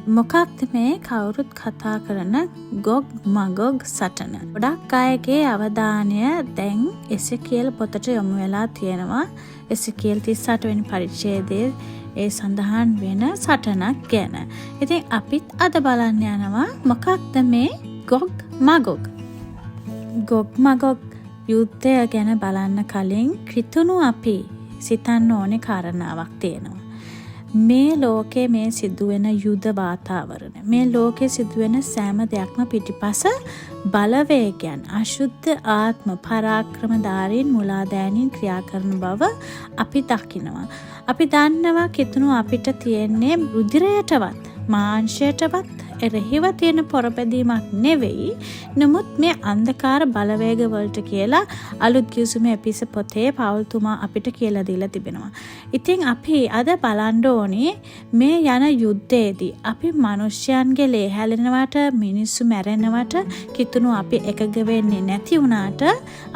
මොකක්ද මේ කවුරුත් කතා කරන ගොග් මගොග් සටන? ගොඩක් අයගේ අවධානය දැන් එසේකියල් පොතට යොමු වෙලා තියෙනවා. එසේකියල් 38 වෙනි පරිච්ඡේදයේ ඒ සඳහන් වෙන සටනක් ගැන. ඉතින් අපිත් අද බලන්න යනවා මොකක්ද මේ ගොග් මගොග්? ගොග් මගොග් යුද්ධය ගැන බලන්න කලින් කිතුණු අපි සිතන්න ඕනේ කාරණාවක් තියෙනවා. මේ ලෝකයේ මේ සිදුවෙන යුද වාතාවරණ, මේ ලෝකයේ සිදුවෙන සෑම දෙයක්ම පිටිපස බලවේගයන්, අශුද්ධ ආත්ම පරාක්‍රමධාරීන් මුලාදෑනින් ක්‍රියා කරන බව අපි දකිනවා. අපි දන්නවා කිතුණු අපිට තියෙන්නේ රුධිරයටවත් මාංශයටවත් එරෙහිව තියෙන පොරපැදීමක් නෙවෙයි. නමුත් මේ අන්ධකාර බලවේග වලට කියලා අලුත් ගිවිසුමේ එපිස පොතේ පවුල්තුමා අපිට කියලා දීලා තිබෙනවා. ඉතින් අපි අද බලන්න ඕනේ මේ යන යුද්ධයේදී අපි මිනිස්යන්ගේ ලේ හැලෙනවට, මිනිස්සු මැරෙනවට කිතුණු අපි එකග වෙන්නේ නැති වුණාට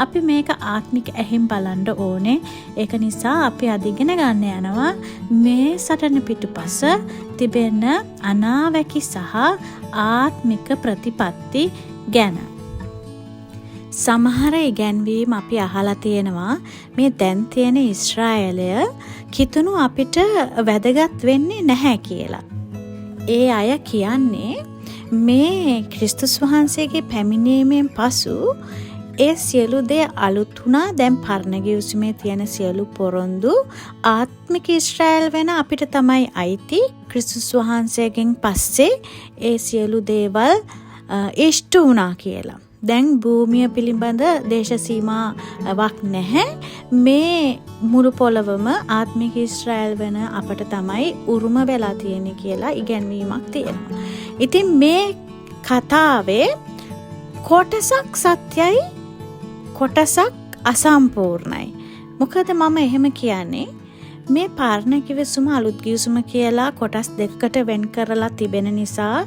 අපි මේක ආත්මික ඇහිම් බලන්න ඕනේ. ඒක නිසා අපි අද ඉගෙන ගන්න යනවා මේ සටන පිටුපස තිබෙන අනාවැකි සහ ආත්මික ප්‍රතිපත්ති ගැන. සමහර ඉගැන්වීම් අපි අහලා තියෙනවා මේ දැන් තියෙන ඊශ්‍රායලය කිතුණු අපිට වැදගත් වෙන්නේ නැහැ කියලා. ඒ අය කියන්නේ මේ ක්‍රිස්තුස් වහන්සේගේ පැමිණීමෙන් පසු ඒ සියලු දේ අලුත් වුණා. දැන් පරණ ගිවිසුමේ තියෙන සියලු පොරොන්දු ආත්මික ඊශ්‍රායල් වෙන අපිට තමයි අයිති. ක්‍රිස්තුස් වහන්සේගෙන් පස්සේ ඒ සියලු දේවල් ඉෂ්ට වුණා කියලා. දැන් භූමිය පිළිබඳ දේශ සීමාවක් නැහැ. මේ මුළු පොළවම ආත්මික ඊශ්‍රායල් වෙන අපට තමයි උරුම වෙලා තියෙන්නේ කියලා ඉගැන්වීමක් තියෙනවා. ඉතින් මේ කතාවේ කොටසක් සත්‍යයි, කොටසක් අසම්පූර්ණයි. මොකද මම එහෙම කියන්නේ මේ පාරණ කිවිසුම අලුත් කිවිසුම කියලා කොටස් දෙකකට වෙන් කරලා තිබෙන නිසා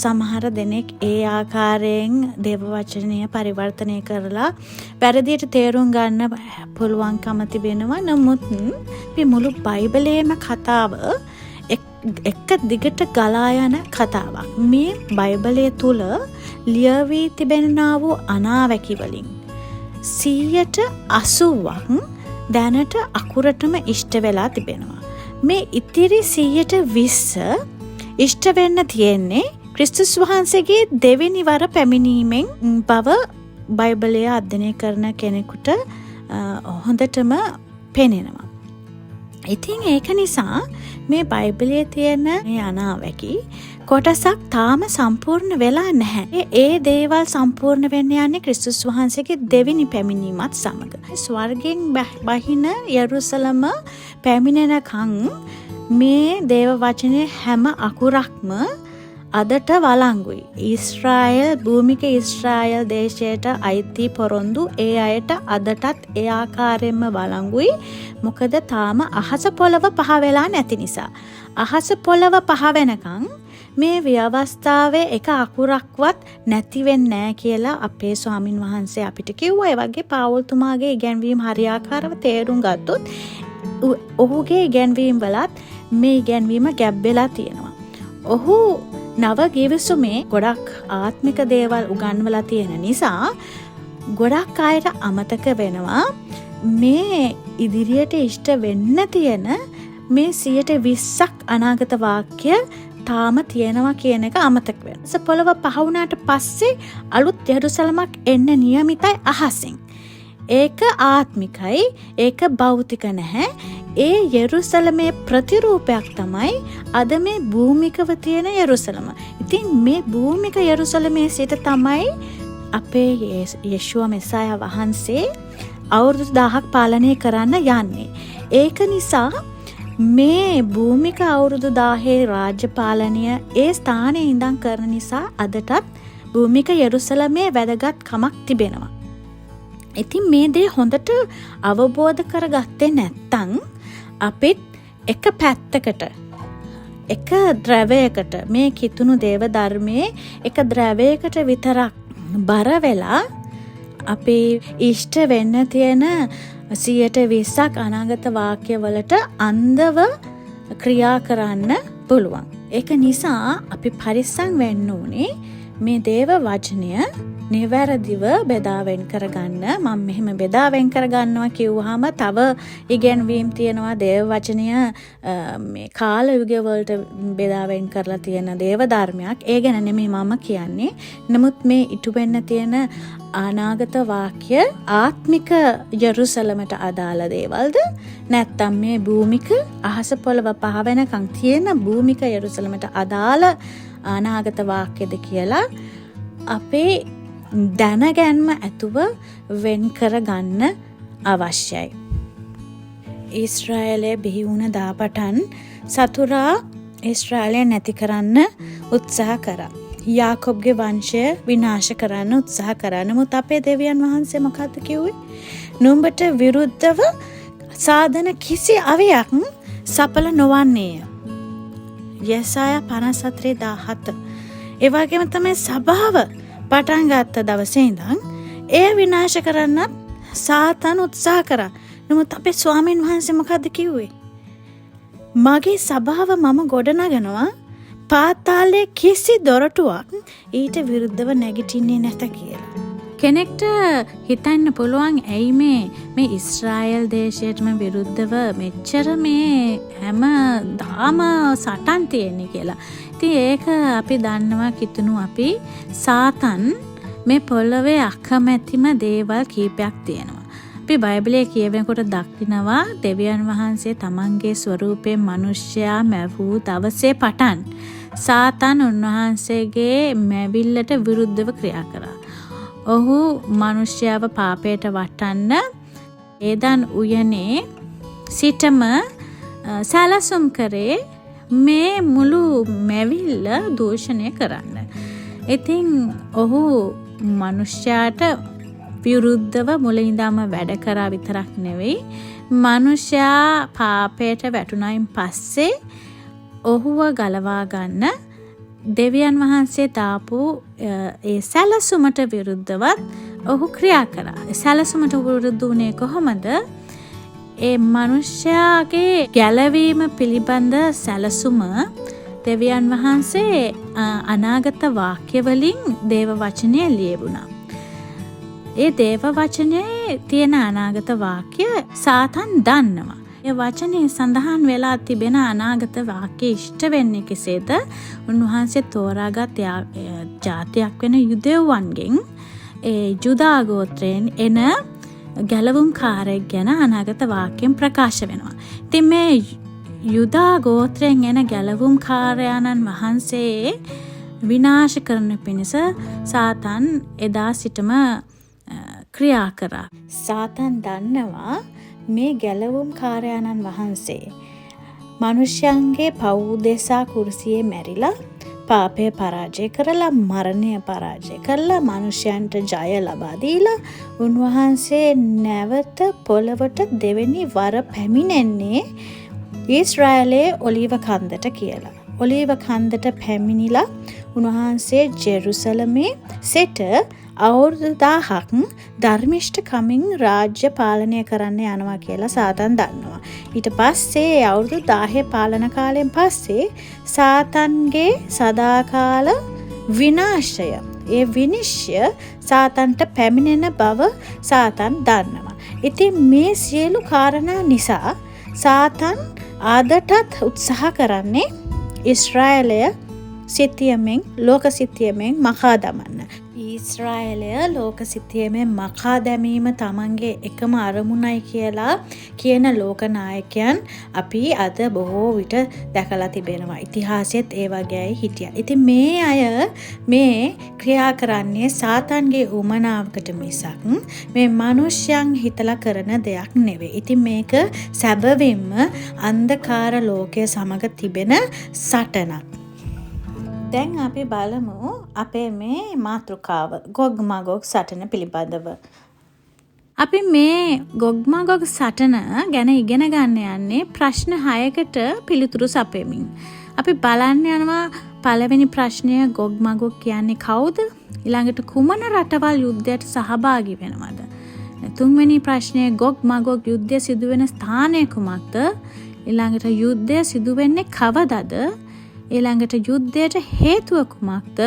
සමහර දෙනෙක් ඒ ආකාරයෙන් දේව වචනය පරිවර්තනය කරලා වැරදියට තේරුම් ගන්න පුළුවන්කම තිබෙනවා. නමුත් මේ මුළු බයිබලයේම කතාව එක දිගට ගලා යන කතාවක්. මේ බයිබලය තුල ලියවී තිබෙනා වූ අනාවැකි වලින් 80%ක් දැනට අකුරටම ඉෂ්ට වෙලා තිබෙනවා. මේ ඉතිරි 20% ඉෂ්ට වෙන්න තියෙන්නේ ක්‍රිස්තුස් වහන්සේගේ දෙවෙනි වර පැමිණීමෙන් බව බයිබලය අධ්‍යයනය කරන කෙනෙකුට හොඳටම පේනවා. ඉතින් ඒක නිසා මේ බයිබලයේ තියෙන මේ අනාවැකි කොටසක් තාම සම්පූර්ණ වෙලා නැහැ. ඒ දේවල් සම්පූර්ණ වෙන්න යන්නේ ක්‍රිස්තුස් වහන්සේගේ දෙවෙනි පැමිණීමත් සමග. ස්වර්ගයෙන් බහින යෙරුසලම පැමිණෙනකන් මේ දේව වචනේ හැම අකුරක්ම අදට වළංගුයි. ඊශ්‍රායල් භූමික ඊශ්‍රායල් දේශයට අයිති පොරොන්දු ඒ අයට අදටත් ඒ ආකාරයෙන්ම වළංගුයි. මොකද තාම අහස පොළව පහ වෙලා නැති නිසා. අහස පොළව පහ වෙනකන් මේ ව්‍යවස්ථාවේ එක අකුරක්වත් නැති වෙන්නේ නැහැ කියලා අපේ ස්වාමින් වහන්සේ අපිට කිව්වා. ඒ වගේ පාවුල්තුමාගේ ඉගැන්වීම් හරියාකාරව තේරුම් ගත්තොත් ඔහුගේ ඉගැන්වීම් වලත් මේ ඉගැන්වීම ගැබ් වෙලා තියෙනවා. ඔහු නව ගිවිසුමේ ගොඩක් ආත්මික දේවල් උගන්වලා තියෙන නිසා ගොඩක් අයට අමතක වෙනවා මේ ඉදිරියට ඉෂ්ට වෙන්න තියෙන මේ 120ක් අනාගත වාක්‍ය තාම තියෙනවා කියන එක අමතක වෙනවා. පොළව පහ වුණාට පස්සේ අලුත් යෙරුසලමක් එන්න නියමිතයි අහසින්. ඒක ආත්මිකයි, ඒක භෞතික නැහැ. ඒ යෙරුසලමේ ප්‍රතිරූපයක් තමයි අද මේ භූමිකව තියෙන යෙරුසලම. ඉතින් මේ භූමික යෙරුසලමේ සිට තමයි අපේ යේෂුව මෙසායා වහන්සේ අවුරුදු 1000ක් පාලනය කරන්න යන්නේ. ඒක නිසා මේ භූමික අවුරුදු 1000 රාජ්‍ය පාලනය ඒ ස්ථානයේ ඉඳන් කරන නිසා අදටත් භූමික යෙරුසලමේ වැදගත්කමක් තිබෙනවා. ඉතින් මේ දේ හොඳට අවබෝධ කරගත්තේ නැත්නම් අපිත් එක පැත්තකට එක ද්‍රවයකට මේ කිතුණු දේව ධර්මයේ එක ද්‍රවයකට විතරක් බර වෙලා අපේ ඉෂ්ට වෙන්න තියෙන 120ක් අනාගත වාක්‍ය වලට අන්ධව ක්‍රියා කරන්න පුළුවන්. ඒක නිසා අපි පරිස්සම් වෙන්න ඕනේ මේ දේව වචනය නිවැරදිව බෙදාවෙන් කරගන්න. මම මෙහෙම බෙදාවෙන් කරගන්නවා කිව්වහම තව ඉගැන්වීම් තියෙනවා දේව වචනය මේ කාල යුගය වලට බෙදාවෙන් කරලා තියෙන දේව ධර්මයක්. ඒ ගැන නෙමෙයි මම කියන්නේ. නමුත් මේ ඉටු වෙන්න තියෙන අනාගත වාක්‍ය ආත්මික යරුසලමට අදාළ දේවල්ද නැත්නම් මේ භූමික අහස පොළව පහ වෙනකන් තියෙන භූමික යරුසලමට අදාළ අනාගත වාක්‍යද කියලා අපේ දැනගැන්ම ඇතුව වෙන් කරගන්න අවශ්‍යයි. ඊශ්‍රායලය බිහි වුණ දා පටන් සතුරා ඊශ්‍රායලය නැති කරන්න උත්සාහ කරා. යාකොබ්ගේ වංශය විනාශ කරන්න උත්සාහ කරා. නමුත් අපේ දෙවියන් වහන්සේ මොකද්ද කිව්වේ? නුඹට විරුද්ධව සාධන කිසි අවයක් සඵල නොවන්නේය. යෙසායා 54:17. ඒ වගේම තමයි සභාව පටන් ගත්ත දවසේ ඉඳන් එය විනාශ කරන්න සාතන් උත්සාහ කරා. නමුත් අපේ ස්වාමීන් වහන්සේ මොකද්ද කිව්වේ? මගේ සභාව මම ගොඩනගනවා පාතාලයේ කිසි දොරටුවක් ඊට විරුද්ධව නැගිටින්නේ නැත කියලා. කෙනෙක්ට හිතන්න පුළුවන් ඇයි මේ ඊශ්‍රායල් දේශයටම විරුද්ධව මෙච්චර මේ හැම දාම සටන් තියෙන්නේ කියලා. ඉතින් ඒක අපි දන්නවා කිතුණු අපි සාතන් මේ පොළවේ අකමැතිම දේවල් කීපයක් තියෙනවා. අපි බයිබලයේ කියවෙනකොට දක්ිනවා දෙවියන් වහන්සේ තමන්ගේ ස්වරූපයෙන් මිනිසයා මැවූ දවසේ පටන් සාතන් උන්වහන්සේගේ මැවිල්ලට විරුද්ධව ක්‍රියා කරා. ඔහු මිනිසයාව පාපයට වටන්න ඒදන් උයනේ සිටම සැලසුම් කරේ මේ මුළු මැවිල්ල දූෂණය කරන්න. ඉතින් ඔහු මිනිසයාට විරුද්ධව මුලින්දම වැඩ කරා විතරක් නෙවෙයි මිනිසයා පාපයට වැටුණයින් පස්සේ ඔහුව ගලවා ගන්න දෙවියන් වහන්සේ දාපු ඒ සැලසුමට විරුද්ධවත් ඔහු ක්‍රියා කරා. සැලසුමට විරුද්ධ වුණේ කොහොමද? ඒ මිනිසයාගේ ගැලවීම පිළිබඳ සැලසුම දෙවියන් වහන්සේ අනාගත වාක්‍ය වලින් දේව වචනය ලියවුණා. ඒ දේව වචනේ තියෙන අනාගත වාක්‍ය සාතන් දන්නවා. ඒ වචනේ සඳහන් වෙලා තිබෙන අනාගත වාක්‍ය ඉෂ්ට වෙන්නේ කෙසේද? උන්වහන්සේ තෝරාගත් ජාතියක් වෙන යුදෙව්වන්ගෙන් ඒ ජුදා ගෝත්‍රයෙන් එන ගැලවුම්කාරයෙක් ගැන අනාගත වාක්‍යයෙන් ප්‍රකාශ වෙනවා. ඉතින් මේ යුදා ගෝත්‍රයෙන් එන ගැලවුම්කාරයාණන් වහන්සේ විනාශ කරන පිණිස සාතන් එදා සිටම ක්‍රියා කරා. සාතන් දන්නවා මේ ගැලවුම් කාර්යාණන් වහන්සේ මිනිසයන්ගේ පව් උදෙසා කුරුසියේ මැරිලා පාපය පරාජය කරලා මරණය පරාජය කරලා මිනිසයන්ට ජය ලබා දීලා උන්වහන්සේ නැවත පොළවට දෙවෙනි වර පැමිණෙන්නේ ඊශ්‍රායලයේ ඔලිව කන්දට කියලා. ඔලිව කන්දට පැමිණිලා උන්වහන්සේ ජෙරුසලමේ සිට අවුරුදු 1000ක් ධර්මිෂ්ඨ කමින් රාජ්‍ය පාලනය කරන්න යනවා කියලා සාතන් දන්නවා. ඊට පස්සේ අවුරුදු 10 පාලන කාලයෙන් පස්සේ සාතන්ගේ සදාකාල විනාශය, ඒ විනිශ්චය සාතන්ට පැමිණෙන බව සාතන් දන්නවා. ඉතින් මේ සියලු කාරණා නිසා සාතන් ආදටත් උත්සාහ කරන්නේ ඊශ්‍රායලය සිතියමෙන් ලෝක සිතියමෙන් මකා දමන්න. ඊශ්‍රායලය ලෝක සිතියමෙන් මකා දැමීම තමන්ගේ එකම අරමුණයි කියලා කියන ලෝක නායකයන් අපි අද බොහෝ විට දැකලා තිබෙනවා. ඉතිහාසෙත් ඒ වගේයි හිටියා. ඉතින් මේ අය මේ ක්‍රියා කරන්නේ සාතන්ගේ උමනාවකට මිසක් මේ මිනිස්යන් හිතලා කරන දෙයක් නෙවෙයි. ඉතින් මේක සැබවින්ම අන්ධකාර ලෝකයේ සමග තිබෙන සටනක්. දැන් අපි බලමු අපේ මේ මාතෘකාව ගොග් මගොග් සටන පිළිබඳව. අපි මේ ගොග් මගොග් සටන ගැන ඉගෙන ගන්න යන්නේ ප්‍රශ්න 6කට පිළිතුරු සපයමින්. අපි බලන්න යනවා පළවෙනි ප්‍රශ්නය ගොග් මගොග් කියන්නේ කවුද? ඊළඟට කුමන රටවල් යුද්ධයට සහභාගී වෙනවද? තුන්වෙනි ප්‍රශ්නය ගොග් මගොග් යුද්ධය සිදුවෙන ස්ථානය කුමක්ද? ඊළඟට යුද්ධය සිදුවෙන්නේ කවදද? ඊළඟට යුද්ධයට හේතුව කුමක්ද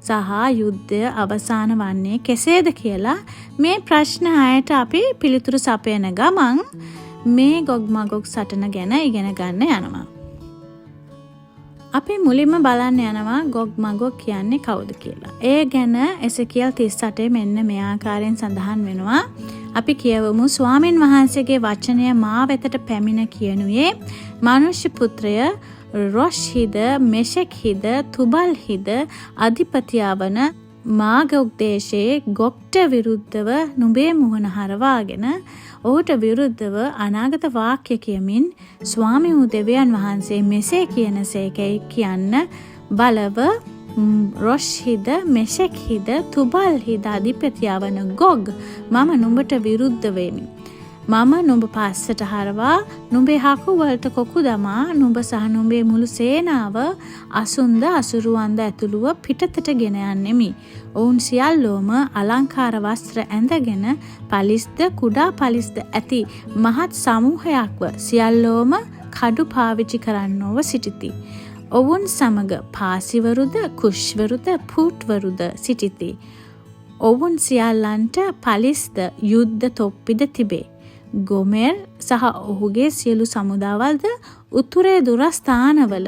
සහ යුද්ධය අවසාන වන්නේ කෙසේද කියලා මේ ප්‍රශ්න 6ට අපි පිළිතුරු සපයන ගමන් මේ ගොග් මගොග් සටන ගැන ඉගෙන ගන්න යනවා. අපි මුලින්ම බලන්න යනවා ගොග් මගොග් කියන්නේ කවුද කියලා. ඒ ගැන එසකියල් 38 මෙන්න මේ ආකාරයෙන් සඳහන් වෙනවා. අපි කියවමු ස්වාමින් වහන්සේගේ වචනය මා වෙතට පැමිණ කියනුයේ මනුෂ්‍ය පුත්‍රය රොෂ්හිද මෙෂෙක්හිද තුබල්හිද අධිපතියවන මාගොග් දේශයේ ගොග්ට විරුද්ධව නුඹේ මුහුණ හරවාගෙන ඔහුට විරුද්ධව අනාගත වාක්‍ය කියමින් ස්වාමි වූ දෙවියන් වහන්සේ මෙසේ කියනසේකයි කියන්න බලව රොෂ්හිද මෙෂෙක්හිද තුබල්හිද අධිපතියවන ගොග් මම නුඹට විරුද්ධ වෙමි. මම නුඹ පස්සට හරවා නුඹේ හකු වලට කොකු දමා නුඹ සහ නුඹේ මුළු සේනාව අසුන්ද අසුරුවන්ද ඇතුළුව පිටතට ගෙන යන්නෙමි. ඔවුන් සියල්ලෝම අලංකාර වස්ත්‍ර ඇඳගෙන පලිස්ද කුඩා පලිස්ද ඇති මහත් සමූහයක්ව සියල්ලෝම කඩු පාවිච්චි කරන්නෝව සිටිති. ඔවුන් සමග පාසිවරුද කුෂ්වරුද පුට්වරුද සිටිති. ඔවුන් සියල්ලන්ට පලිස්ද යුද්ධ තොප්පිද තිබේ. ගොමෙර් සහ ඔහුගේ සියලු සමුදාවල්ද උතුරේ දුරස්ථානවල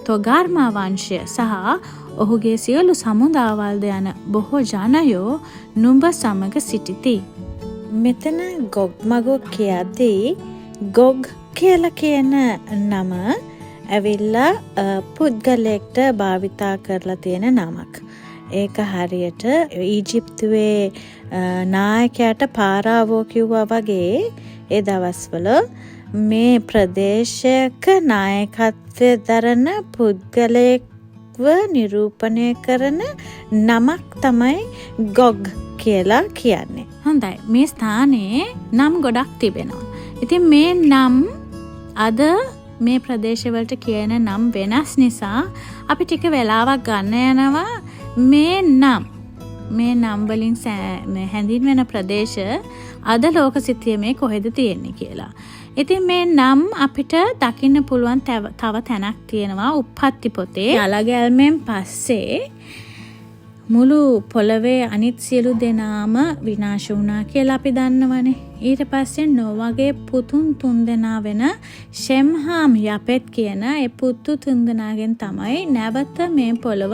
තොගර්මා වංශය සහ ඔහුගේ සියලු සමුදාවල්ද යන බොහෝ ජනයෝ නුඹ සමග සිටිති. මෙතන ගොග් මගොග් කියද්දී ගොග් කියලා කියන නම ඇවිල්ලා පුද්ගලයෙක්ට භාවිතා කරලා තියෙන නමක්. ඒක හරියට ඊජිප්තුවේ නායකයාට පාරාවෝ කිව්වා වගේ ඒ දවස්වල මේ ප්‍රදේශයක නායකත්වය දරන පුද්ගලයෙක්ව නිරූපණය කරන නමක් තමයි ගොග් කියලා කියන්නේ. හොඳයි, මේ ස්ථානයේ නම් ගොඩක් තිබෙනවා. ඉතින් මේ නම් අද මේ ප්‍රදේශවලට කියන නම් වෙනස් නිසා අපි ටික වෙලාවක් ගන්න යනවා මේ නම් වලින් හැඳින්වෙන ප්‍රදේශ අද ලෝක සිතියමේ කොහෙද තියෙන්නේ කියලා. ඉතින් මේ නම් අපිට දකින්න පුළුවන් තව තැනක් තියෙනවා උප්පත්ති පොතේ. යලගැල්මෙන් පස්සේ මුළු පොළවේ අනිත් සියලු දෙනාම විනාශ වුණා කියලා අපි දන්නවනේ. ඊට පස්සේ නොවගේ පුතුන් 3 දෙනා වෙන ෂෙම් හාම් යපෙත් කියන ඒ පුතු 3 දෙනාගෙන් තමයි නැවත මේ පොළව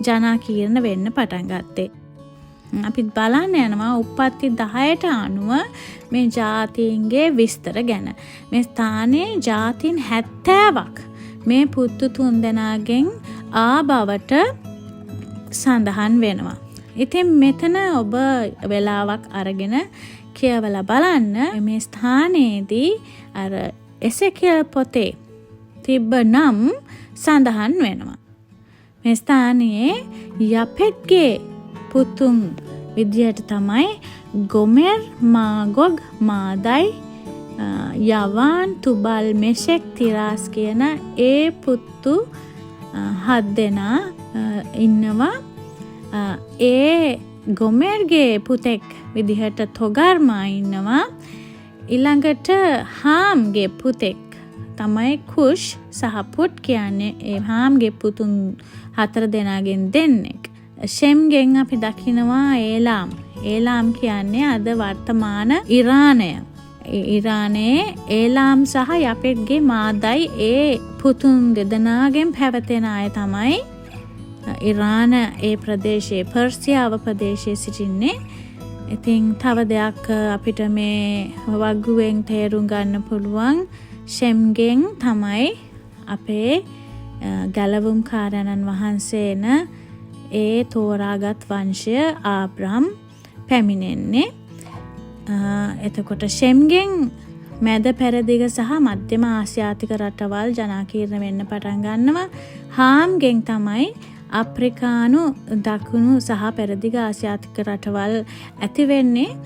ජනාකීර්ණ වෙන්න පටන් ගත්තේ. අපි බලන්න යනවා උප්පත්ති 10ට අනුව මේ ජාතීන්ගේ විස්තර ගැන. මේ ස්ථානයේ ජාතීන් 70ක් මේ පුතු 3 දෙනාගෙන් ආබවට සඳහන් වෙනවා. ඉතින් මෙතන ඔබ වෙලාවක් අරගෙන කියවලා බලන්න මේ ස්ථානයේදී අර එසෙකියල් පොතේ තිබ්බ නම් සඳහන් වෙනවා. මේ ස්ථානයේ යපෙත්ගේ පුතුන් විදියට තමයි ගොමෙර් මාගොග් මාදයි යවාන් තුබල් මෙෂෙක් තිරාස් කියන ඒ පුතු 7 දෙනා ඉන්නවා. ඒ ගොමෙර්ගේ පුතෙක් විදිහට තොගර්මා ඉන්නවා. ඊළඟට හාම්ගේ පුතෙක් තමයි කුෂ් සහ පුට් කියන්නේ ඒ හාම්ගේ පුතුන් 4 දෙනාගෙන් දෙන්නෙක්. ෂෙම්ගෙන් අපි දකිනවා ඒලාම් කියන්නේ අද වර්තමාන ඉරානය. ඉරානයේ ඒලාම් සහ යපෙත්ගේ මාදයි ඒ පුතුන් 2 දෙනාගෙන් පැවතෙන අය තමයි ඉරාන ඒ ප්‍රදේශයේ පර්සියාව ප්‍රදේශයේ සිටින්නේ. ඉතින් තව දෙයක් අපිට මේ වග්ගුවෙන් තේරුම් ගන්න පුළුවන් ෂෙම්ගෙන් තමයි අපේ ගැලවුම් කාරණන් වහන්සේන ඒ තෝරාගත් වංශය ආබ්‍රහම් පැමිණෙන්නේ. එතකොට ෂෙම්ගෙන් මැද පෙරදිග සහ මධ්‍යම ආසියාතික රටවල් ජනාකීර්ණ වෙන්න පටන් ගන්නවා. හාම්ගෙන් තමයි අප්‍රිකානු දකුණු සහ පෙරදිග ආසියාතික රටවල් ඇති වෙන්නේ.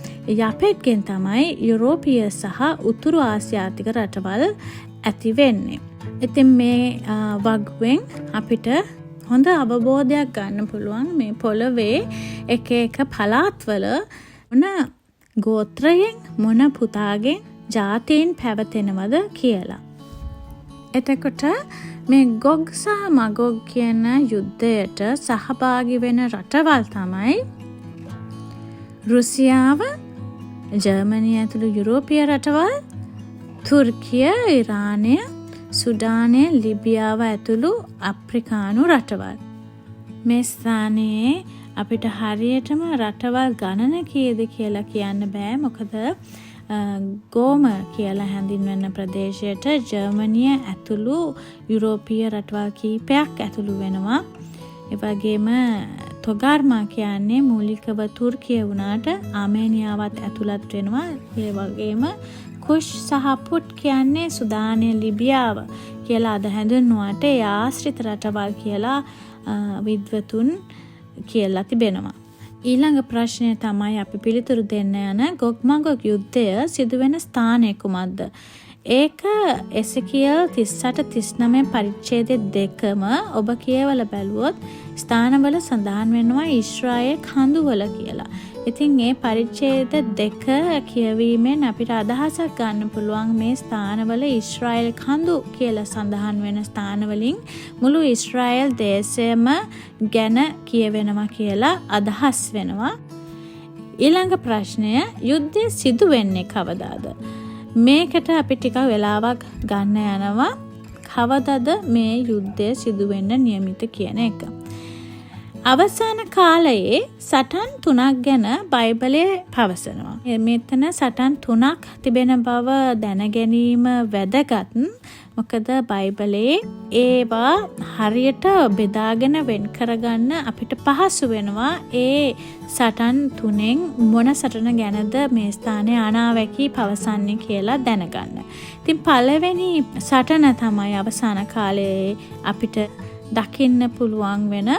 යපෙත්ගෙන් තමයි යුරෝපීය සහ උතුරු ආසියාතික රටවල් ඇති වෙන්නේ. ඉතින් මේ වග්වෙන් අපිට හොඳ අවබෝධයක් ගන්න පුළුවන් මේ පොළවේ එක එක පළාත්වල මොන ගෝත්‍රයෙන් මොන පුතාගෙන් ජාතීන් පැවතෙනවද කියලා. එතකොට මේ ගොග් සහ මගොග් කියන යුද්ධයට සහභාගී වෙන රටවල් තමයි රුසියාව, ජර්මනිය ඇතුළු යුරෝපීය රටවල්, තුර්කිය, ඉරානය, සුඩානය, ලිබියාව ඇතුළු අප්‍රිකානු රටවල්. මේ ස්ථානයේ අපිට හරියටම රටවල් ගණන කීයද කියලා කියන්න බෑ. මොකද ගෝම කියලා හැඳින්වෙන ප්‍රදේශයට ජර්මනිය ඇතුළු යුරෝපීය රටවල් කීපයක් ඇතුළු වෙනවා. ඒ වගේම තොගාර්මා කියන්නේ මූලිකව තුර්කිය වුණාට ආමේනියාවත් ඇතුළත් වෙනවා. ඒ වගේම කුෂ් සහ පුට් කියන්නේ සුදානය, ලිබියාව කියලා අද හැඳින්වුවාට ඒ ආශ්‍රිත රටවල් කියලා විද්වතුන් කියලා තිබෙනවා. ඊළඟ ප්‍රශ්නය තමයි අපි පිළිතුරු දෙන්න යන ගොග් මගොග් යුද්ධය සිදුවෙන ස්ථානය කුමක්ද? ඒක එසකියල් 38-39 පරිච්ඡේදය 2ම ඔබ කියවලා බැලුවොත් ස්ථානවල සඳහන් වෙනවා ඊශ්‍රායෙල් කඳුවල කියලා. ඉතින් මේ පරිච්ඡේද 2 කියවීමෙන් අපිට අදහසක් ගන්න පුළුවන් මේ ස්ථානවල ඊශ්‍රායෙල් කඳු කියලා සඳහන් වෙන ස්ථානවලින් මුළු ඊශ්‍රායෙල් දේශයම ගැන කියවෙනවා කියලා අදහස් වෙනවා. ඊළඟ ප්‍රශ්නය යුද්ධය සිදු වෙන්නේ කවදාද? මේකට අපි ටිකක් වෙලාවක් ගන්න යනවා. කවදද මේ යුද්ධය සිදු වෙන්න නියමිත කියන එක. අවසාන කාලයේ සටන් 3ක් ගැන බයිබලයේ පවසනවා. මෙතන සටන් 3ක් තිබෙන බව දැන ගැනීම වැදගත්. මොකද බයිබලයේ ඒවා හරියට බෙදාගෙන වෙන් කරගන්න අපිට පහසු වෙනවා. ඒ සටන් 3න් මොන සටන ගැනද මේ ස්ථානයේ අනාවැකී පවසන්නේ කියලා දැනගන්න. ඉතින් පළවෙනි සටන තමයි අවසාන කාලයේ අපිට දකින්න පුළුවන් වෙන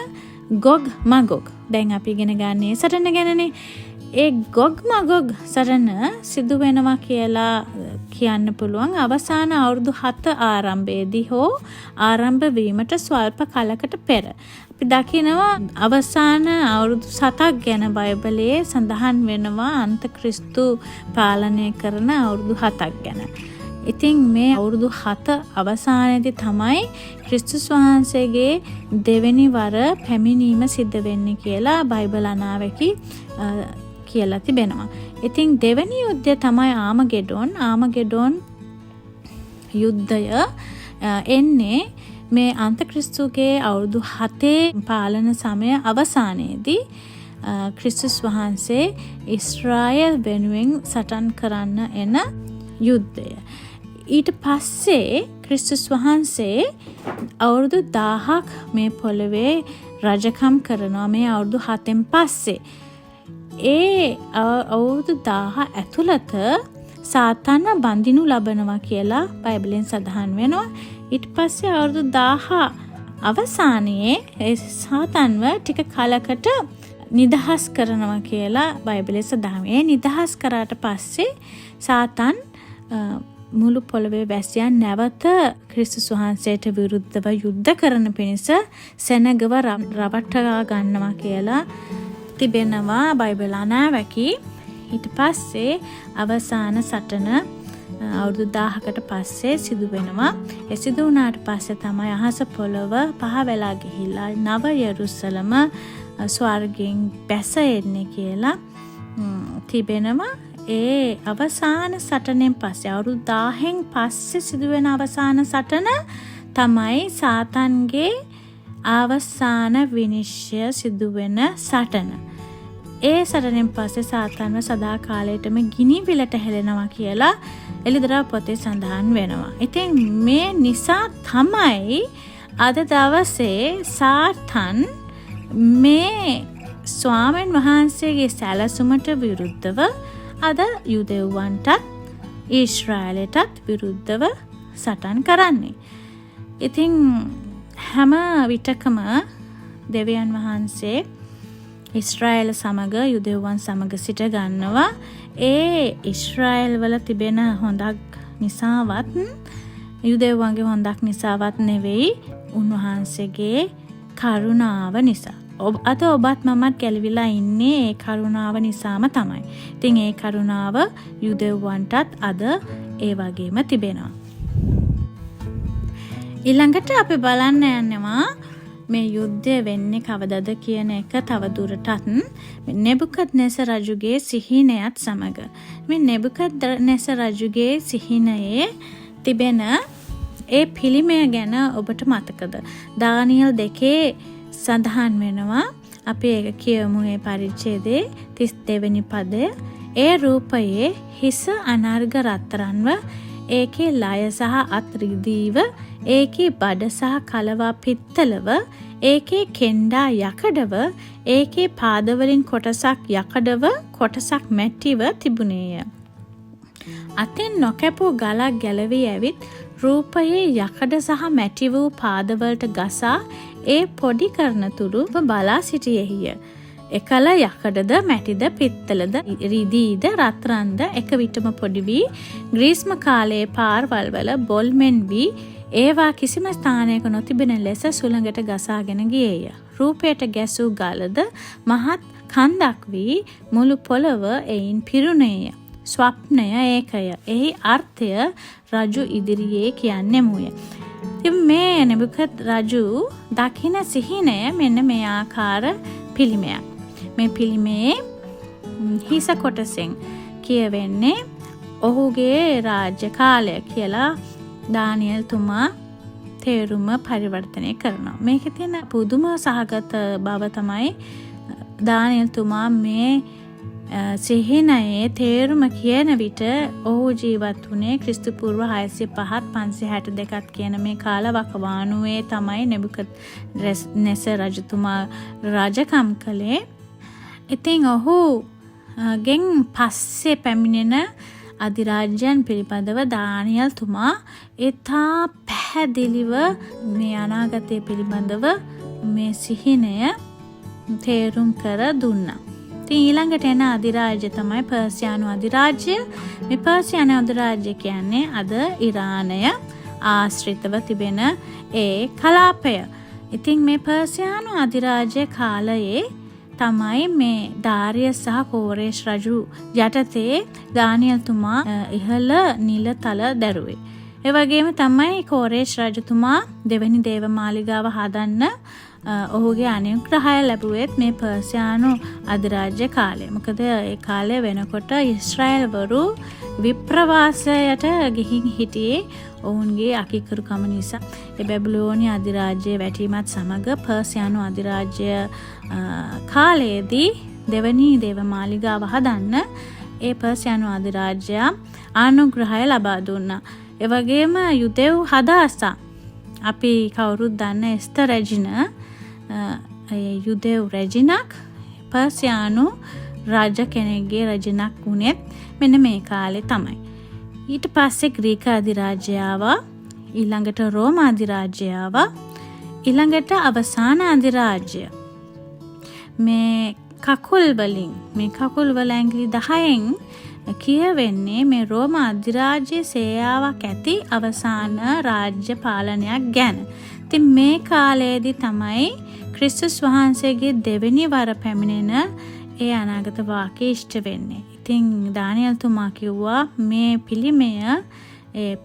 ගොග් මගොග්. දැන් අපි ඉගෙන ගන්නේ සටන ගැනනේ. ඒ ගොග් මගොග් සටන සිදු වෙනවා කියලා කියන්න පුළුවන් අවසාන අවුරුදු 7 ආරම්භයේදී හෝ ආරම්භ වීමට ස්වල්ප කලකට පෙර. අපි දකිනවා අවසාන අවුරුදු 7ක් ගැන බයිබලයේ සඳහන් වෙනවා අන්තක්‍රිස්තු පාලනය කරන අවුරුදු 7ක් ගැන. ඉතින් මේ අවුරුදු 7 අවසානයේදී තමයි ක්‍රිස්තුස් වහන්සේගේ දෙවෙනි වර පැමිණීම සිද්ධ වෙන්නේ කියලා බයිබල් අනාවැකි කියලා තිබෙනවා. ඉතින් දෙවෙනි යුද්ධය තමයි ආමගෙඩොන් යුද්ධය එන්නේ මේ අන්තක්‍රිස්තුගේ අවුරුදු 7 පාලන සමය අවසානයේදී ක්‍රිස්තුස් වහන්සේ ඊශ්‍රායෙල් වෙනුවෙන් සටන් කරන්න එන යුද්ධය. ඊට පස්සේ ක්‍රිස්තුස් වහන්සේ අවුරුදු 1000ක් මේ පොළවේ රජකම් කරනවා. මේ අවුරුදු 7න් පස්සේ ඒ අවුරුදු 1000 ඇතුළත සාතන්ව බඳිනු ලබනවා කියලා බයිබලෙන් සඳහන් වෙනවා. ඊට පස්සේ අවුරුදු 1000 අවසානයේ ඒ සාතන්ව ටික කලකට නිදහස් කරනවා කියලා බයිබලයේ සඳහන්. ඒ නිදහස් කරාට පස්සේ සාතන් මුළු පොළවේ වැසියන් නැවත ක්‍රිස්තුස් වහන්සේට විරුද්ධව යුද්ධ කරන පිණිස සෙනගව රවට්ටා ගන්නවා කියලා තිබෙනවා බයිබල් අනාවැකි. ඊට පස්සේ අවසාන සටන අවුරුදු 1000කට පස්සේ සිදු වෙනවා. ඒ සිදු වුණාට පස්සේ තමයි අහස පොළව පහ වෙලා ගිහිල්ලා නව යෙරුසලම ස්වර්ගයෙන් බැස එන්නේ කියලා තිබෙනවා. ඒ අවසාන සටනෙන් පස්සේ අවුරුදු 1000න් පස්සේ සිදුවෙන අවසාන සටන තමයි සාතන්ගේ අවසාන විනිශ්චය සිදුවෙන සටන. ඒ සටනෙන් පස්සේ සාතන්ව සදා කාලයටම ගිනි විලට හැලෙනවා කියලා එළිදරව් පොතේ සඳහන් වෙනවා. ඉතින් මේ නිසා තමයි අද දවසේ සාතන් මේ ස්වාමීන් වහන්සේගේ සැලසුමට විරුද්ධව අද යුදෙව්වන්ටත් ඊශ්‍රායලටත් විරුද්ධව සටන් කරන්නේ. ඉතින් හැම විටකම දෙවියන් වහන්සේ ඊශ්‍රායල සමග යුදෙව්වන් සමග සිට ගන්නවා. ඒ ඊශ්‍රායල් වල තිබෙන හොඳක් නිසාවත් යුදෙව්වන්ගේ හොඳක් නිසාවත් නෙවෙයි, උන්වහන්සේගේ කරුණාව නිසා. අද ඔබත් මමත් ගැලවිලා ඉන්නේ ඒ කරුණාව නිසාම තමයි. ඉතින් ඒ කරුණාව යුදෙව්වන්ටත් අද ඒ වගේම තිබෙනවා. ඊළඟට අපි බලන්න යනවා මේ යුද්ධය වෙන්නේ කවදද කියන එක තව දුරටත් නෙබුකද්නෙසර් රජුගේ සිහිනයත් සමග. මේ නෙබුකද්නෙසර් රජුගේ සිහිනයේ තිබෙන ඒ පිළිමය ගැන ඔබට මතකද? දානියල් 2 සඳහන් වෙනවා. අපි ඒක කියමු මේ පරිච්ඡේදයේ 32 වෙනි පදය. ඒ රූපයේ හිස අනර්ග රත්තරන්ව, ඒකේ ලය සහ අත් රිදීව, ඒකේ බඩ සහ කලවා පිත්තලව, ඒකේ කෙන්ඩා යකඩව, ඒකේ පාදවලින් කොටසක් යකඩව කොටසක් මැටිව තිබුණේය. අතින් නොකැපූ ගලක් ගැලවී ඇවිත් රූපයේ යකඩ සහ මැටි වූ පාදවලට ගසා ඒ පොඩි කරන තුරු බලා සිටියේය. එකල යකඩද මැටිද පිත්තලද රිදීද රත්රන්ද එක විටම පොඩි වී ග්‍රීස්ම කාලයේ පාරවල් වල බොල්මෙන් වී ඒවා කිසිම ස්ථානයක නොතිබෙන ලෙස සුළඟට ගසාගෙන ගියේය. රූපයට ගැසූ ගලද මහත් කන්දක් වී මුළු පොළව එයින් පිරුණේය. ස්වප්නය ඒකය. එහි අර්ථය රජු ඉදිරියේ කියන්නෙමුය. ඉතින් මේ නෙබුකද් රජු දකින සිහිනය මෙන්න මේ ආකාර පිළිමයක්. මේ පිළිමේ හිස කොටසෙන් කියවෙන්නේ ඔහුගේ රාජ්‍ය කාලය කියලා දානියල් තුමා තේරුම පරිවර්තනය කරනවා. මේකේ තියෙන පුදුම සහගත බව තමයි දානියල් තුමා මේ සිහිනයේ තේරුම කියන විට ඔහු ජීවත් වුණේ ක්‍රිස්තු පූර්ව 605ත් 562ත් කියන මේ කාල වකවානුවේ තමයි නෙබුකද්නෙසර් රජතුමා රජකම් කළේ. ඉතින් ඔහු ගෙන් පස්සේ පැමිණෙන අධිරාජ්‍යයන් පිළිබඳව දානියල් තුමා ඉතා පැහැදිලිව මේ අනාගතය පිළිබඳව මේ සිහිනය තේරුම් කර දුන්නා. ඉතින් ඊළඟට එන අධිරාජ්‍ය තමයි පර්සියානු අධිරාජ්‍ය. මේ පර්සියානු අධිරාජ්‍ය කියන්නේ අද ඉරානය ආශ්‍රිතව තිබෙන ඒ කලාපය. ඉතින් මේ පර්සියානු අධිරාජ්‍ය කාලයේ තමයි මේ දාරියස් සහ කෝරේෂ් රජු යටතේ දානියල් තුමා ඉහළ නිලතල දැරුවේ. ඒ වගේම තමයි කෝරේෂ් රජතුමා දෙවැනි දේවමාලිගාව හදන්න ඔහුගේ අනුග්‍රහය ලැබුවෙත් මේ පර්සියානු අධිරාජ්‍ය කාලේ. මොකද ඒ කාලේ වෙනකොට ඊශ්‍රායල්වරු විප්‍රවාසයට ගිහින් හිටියේ ඔවුන්ගේ අකිකරුකම නිසා. ඒ බැබිලෝනිය අධිරාජ්‍යයේ වැටීමත් සමග පර්සියානු අධිරාජ්‍ය කාලයේදී දෙවැනි දේවමාලිගාව හදන්න ඒ පර්සියානු අධිරාජ්‍ය අනුග්‍රහය ලබා දුන්නා. ඒ වගේම යුදෙව් හදාසා අපි කවුරුත් දන්න එස්තර් රෙජින යුදෙව් රෙජිනක් පර්සියානු රජ කෙනෙක්ගේ රජනක් වුණෙත් මෙන්න මේ කාලේ තමයි. ඊට පස්සේ ග්‍රීක අධිරාජ්‍යය ආවා, ඊළඟට රෝම අධිරාජ්‍යය ආවා, ඊළඟට අවසාන අධිරාජ්‍ය. මේ කකුල් වල ඇඟිලි 10න් කියවෙන්නේ මේ රෝම අධිරාජ්‍යයේ සේයාවක් ඇති අවසාන රාජ්‍ය පාලනයක් ගැන. ඉතින් මේ කාලයේදී තමයි ක්‍රිස්තුස් වහන්සේගේ දෙවෙනි වර පැමිණෙන ඒ අනාගත වාක්‍යය ඉෂ්ට වෙන්නේ. ඉතින් දානියල් තුමා කිව්වා මේ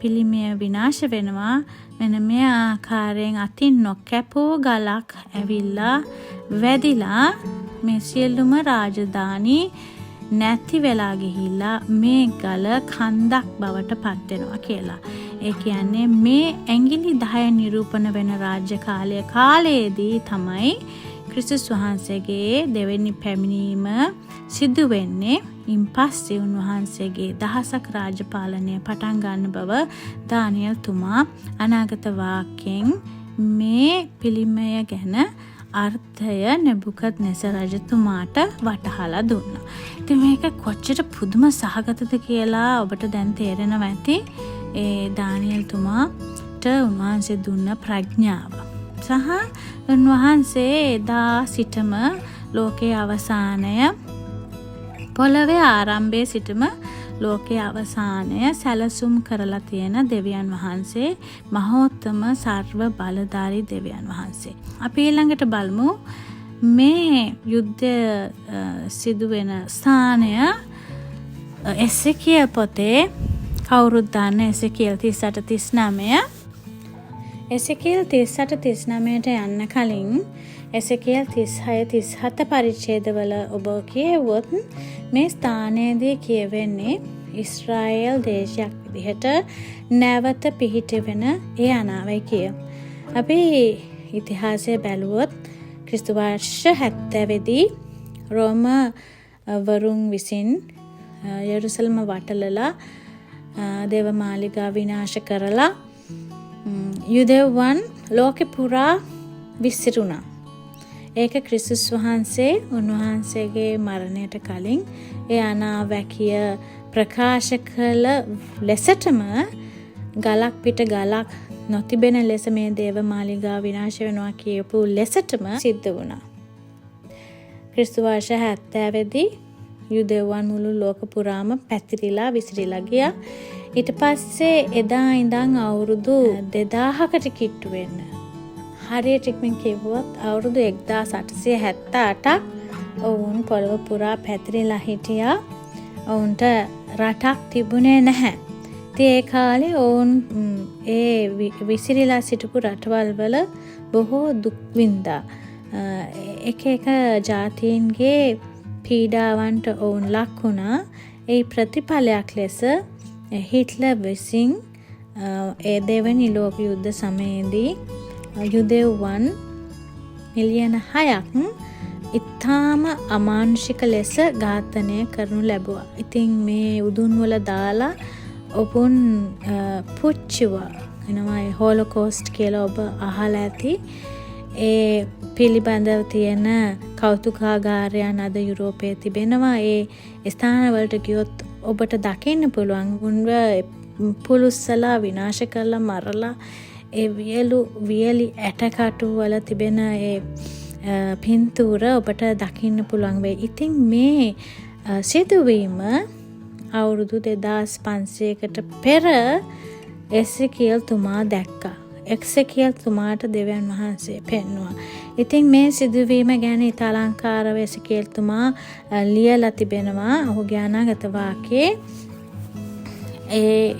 පිළිමය විනාශ වෙනවා. මෙන්න මේ ආකාරයෙන් අතින් නොකැපූ ගලක් ඇවිල්ලා වැදිලා මේ සියලුම රාජධානි නැති වෙලා ගිහිල්ලා මේ ගල කන්දක් බවට පත් වෙනවා කියලා. ඒ කියන්නේ මේ ඇඟිලි 10 නිරූපණ වෙන රාජ්‍ය කාලයේදී තමයි ක්‍රිස්තුස් වහන්සේගේ දෙවෙනි පැමිණීම සිදු වෙන්නේ. ඉන් පස්සේ උන්වහන්සේගේ දහසක් රාජ්‍ය පාලනය පටන් ගන්න බව දානියල් තුමා අනාගත වාක්‍යයෙන් මේ පිළිමය ගැන අර්ථය නෙබුකද්නෙසර් රජතුමාට වටහලා දුන්නා. ඉතින් මේක කොච්චර පුදුම සහගතද කියලා ඔබට දැන් තේරෙනවා ඇති. ඒ දානියල් තුමාට උන්වහන්සේ දුන්න ප්‍රඥාව සහ උන්වහන්සේ එදා සිටම ලෝකයේ අවසානය පොළවේ ආරම්භයේ සිටම ලෝකයේ අවසානය සැලසුම් කරලා තියෙන දෙවියන් වහන්සේ, මහෝත්තම සර්ව බලධාරී දෙවියන් වහන්සේ. අපි ඊළඟට බලමු මේ යුද්ධය සිදුවෙන ස්ථානය එසේකියල් පොතේ කවුරුත් දන්න එසේකියල් 38-39. එසේකියල් 38-39ට යන්න කලින් එසේකියල් 36-37 පරිච්ඡේදවල ඔබ කියවුවොත් මේ ස්ථානයේදී කියවෙන්නේ ඊශ්‍රායෙල් දේශයක් විදිහට නැවත පිහිටවෙන ඒ අනාවයි කිය. අපි ඉතිහාසය බැලුවොත් ක්‍රිස්තු වර්ෂ 70 දී රෝම වරුන් විසින් යෙරුසලම වටලලා දේවමාලිගාව විනාශ කරලා යුදෙව්වන් ලෝකෙ පුරා විසිරුණා. ඒක ක්‍රිස්තුස් වහන්සේ උන්වහන්සේගේ මරණයට කලින් ඒ අනාවැකිය ප්‍රකාශ කළ ලෙසටම ගලක් පිට ගලක් නොතිබෙන ලෙස මේ දේවමාලිගාව විනාශ වෙනවා කියපු ලෙසටම සිද්ධ වුණා. ක්‍රිස්තු වර්ෂ 70 දී යුදෙව්වන් මුළු ලෝක පුරාම පැතිරිලා විසිරිලා ගියා. ඊට පස්සේ එදා ඉඳන් අවුරුදු 2000කට කිට්ටු වෙන්න. හරියට ඉක්මන් කිව්වොත් අවුරුදු 1878ක් ඔවුන් පොළව පුරා පැතිරිලා හිටියා. ඔවුන්ට රටක් තිබුණේ නැහැ. ඉතින් ඒ කාලේ ඔවුන් ඒ විසිරිලා සිටපු රටවල් වල බොහෝ දුක් විඳා. එක එක ජාතීන්ගේ පීඩාවන්ට ඔවුන් ලක් වුණා. ඒ ප්‍රතිඵලයක් ලෙස හිට්ලර් විසින් ඒ දෙවැනි ලෝක යුද්ධ සමයේදී යුදෙව්වන් මිලියන 6ක් ඉතාම අමානුෂික ලෙස ඝාතනය කරනු ලැබුවා. ඉතින් මේ උදුන් වල දාලා ඔවුන් පුච්චුවා. එනවා හොලෝකෝස්ට් කියලා ඔබ අහලා ඇති. ඒ පිළිබඳව තියෙන කෞතුකාගාරයන් අද යුරෝපයේ තිබෙනවා. ඒ ස්ථානවලට ගියොත් ඔබට දකින්න පුළුවන් උන්ව පුලුස්සලා විනාශ කරලා මරලා ඒ වියලි ඇටකටු වල තිබෙන ඒ පින්තූර ඔබට දකින්න පුළුවන් වෙයි. ඉතින් මේ සිදුවීම අවුරුදු 2500කට පෙර එසේකියල් තුමා දැක්කා. එසේකියල් තුමාට දෙවියන් වහන්සේ පෙන්වුවා. ඉතින් මේ සිදුවීම ගැන ඉතා අලංකාරව එසේකියල් තුමා ලියලා තිබෙනවා. ඔහුගේ අනාගත වාක්‍යයේ ඒ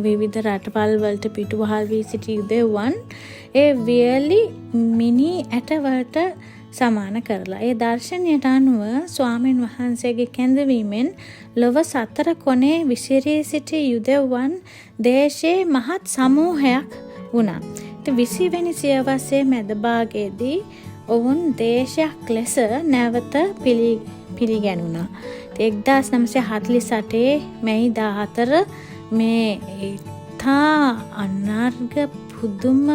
විවිධ රටවල් වලට පිටුවහල් වී සිටි යුදෙව්වන් ඒ වියලි මිනි ඇටවලට සමාන කරලා. ඒ දර්ශනයට අනුව ස්වාමීන් වහන්සේගේ කැඳවීමෙන් ලොව සතර කොනේ විසිරී සිටි යුදෙව්වන් දේශයේ මහත් සමූහයක් වුණා. ඉතින් 20 වෙනි සියවසේ මැද භාගයේදී ඔවුන් දේශයක් ලෙස නැවත පිළිගැනුණා. 1948 මැයි 14 මේ ඉතා අනර්ග පුදුම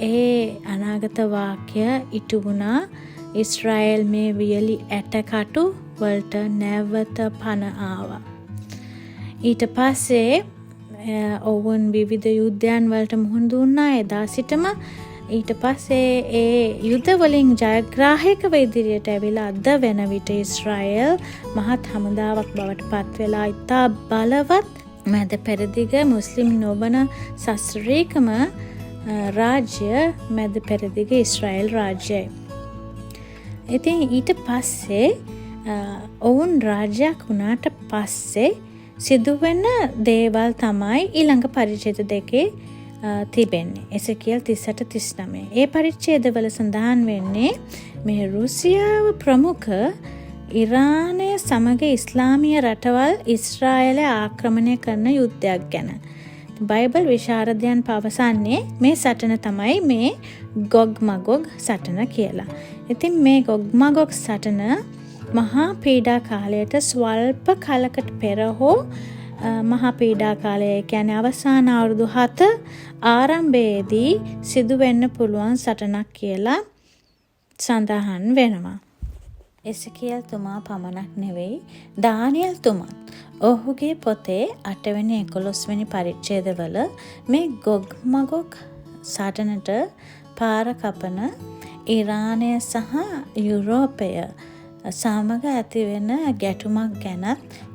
ඒ අනාගත වාක්‍ය ඉටු වුණා. ඊශ්‍රායෙල් මේ වියලි ඇටකටු වලට නැවත පණ ආවා. ඊට පස්සේ ඔවුන් විවිධ යුද්ධයන් වලට මුහුණ දුන්නා එදා සිටම. ඊට පස්සේ ඒ යුද්ධ වලින් ජයග්‍රාහකව ඉදිරියට ඇවිල්ලා අද වෙන විට ඊශ්‍රායෙල් මහත් හමුදාවක් බවට පත් වෙලා ඉතා බලවත් මැද පෙරදිග මුස්ලිම් නොවන සස්ත්‍රීකම රාජ්‍ය මැද පෙරදිග ඊශ්‍රායෙල් රාජ්‍යයි. ඉතින් ඊට පස්සේ ඔවුන් රාජ්‍යයක් වුණාට පස්සේ සිදුවෙන දේවල් තමයි ඊළඟ පරිච්ඡේද දෙකේ තිබෙන්නේ. එසේකියල් 38-39. ඒ පරිච්ඡේදවල සඳහන් වෙන්නේ මේ රුසියාව ප්‍රමුඛ ඉරානය සමග ඉස්ලාමීය රටවල් ඊශ්‍රායලය ආක්‍රමණය කරන යුද්ධයක් ගැන. බයිබල් විශාරදයන් පවසන්නේ මේ සටන තමයි මේ ගොග් මගොග් සටන කියලා. ඉතින් මේ ගොග් මගොග් සටන මහා පීඩා කාලයට ස්වල්ප කලකට පෙර හෝ මහා පීඩා කාලය කියන්නේ අවසාන අවුරුදු 7 ආරම්භයේදී සිදු වෙන්න පුළුවන් සටනක් කියලා සඳහන් වෙනවා. එසේකියල් තුමා පමණක් නෙවෙයි දානියෙල් තුමත් ඔහුගේ පොතේ 8 වෙනි 11 වෙනි පරිච්ඡේදවල මේ ගොග් මගොග් සටනට පාර කපන ඉරානය සහ යුරෝපය සමග ඇති වෙන ගැටුමක් ගැන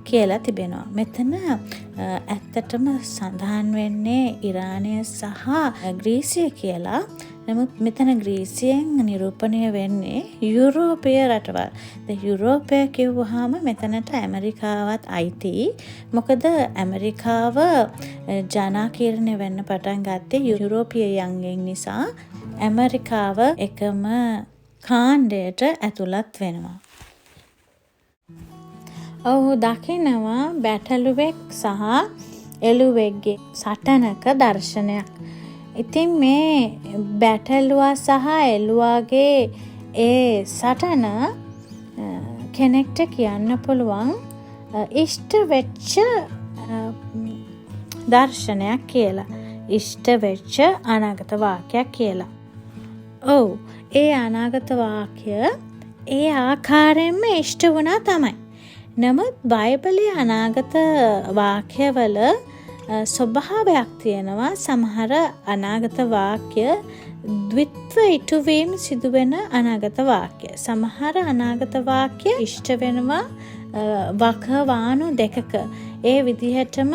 කියලා තිබෙනවා. මෙතන ඇත්තටම සඳහන් වෙන්නේ ඉරානය සහ ග්‍රීසිය කියලා නමුත් මෙතන ග්‍රීසියෙන් නිරූපණය වෙන්නේ යුරෝපීය රටවල්. යුරෝපය කිව්වහම මෙතනට ඇමරිකාවත් අයිති. මොකද ඇමරිකාව ජනාකීර්ණය වෙන්න පටන් ගත්තේ යුරෝපීයයන්ගෙන් නිසා ඇමරිකාව එකම කාණ්ඩයට ඇතුළත් වෙනවා. ඔහු දකිනවා බැටළුවෙක් සහ එළුවෙක්ගේ සටනක දර්ශනයක්. ඉතින් මේ බැටළුවා සහ එළුවාගේ ඒ සටන කෙනෙක්ට කියන්න පුළුවන් ඉෂ්ට වෙච්ච දර්ශනයක් කියලා. ඉෂ්ට වෙච්ච අනාගත වාක්‍යයක් කියලා. ඔව්, ඒ අනාගත වාක්‍ය ඒ ආකාරයෙන්ම ඉෂ්ට වුණා තමයි. නමුත් බයිබලයේ අනාගත වාක්‍යවල ස්වභාවයක් තියෙනවා. සමහර අනාගත වාක්‍ය ද්විත්ව ඉටුවීම සිදුවෙන අනාගත වාක්‍ය. සමහර අනාගත වාක්‍ය ඉෂ්ට වෙනවා වකවානු දෙකක. ඒ විදිහටම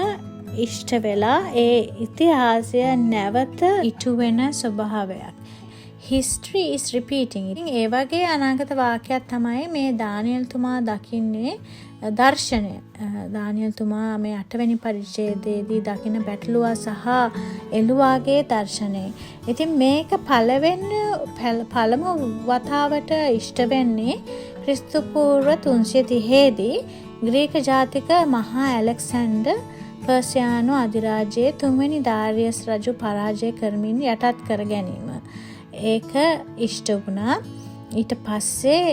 ඉෂ්ට වෙලා ඒ ඉතිහාසය නැවත ඉටු වෙන ස්වභාවයක්. History is repeating. ඉතින් ඒ වගේ අනාගත වාක්‍යයක් තමයි මේ දානියෙල් තුමා දකින්නේ දර්ශනය. දානියෙල් තුමා මේ 8 වෙනි පරිච්ඡේදයේදී දකින බැටළුවා සහ එළුවාගේ දර්ශනය. ඉතින් මේක පළමු වතාවට ඉෂ්ට වෙන්නේ ක්‍රිස්තු පූර්ව 330 දී ග්‍රීක ජාතික මහා ඇලෙක්සැන්ඩර් පර්සියානු අධිරාජ්‍යයේ 3 වෙනි දාරියස් රජු පරාජය කරමින් යටත් කර ගැනීම. ඒක ඉෂ්ට වුණා. ඊට පස්සේ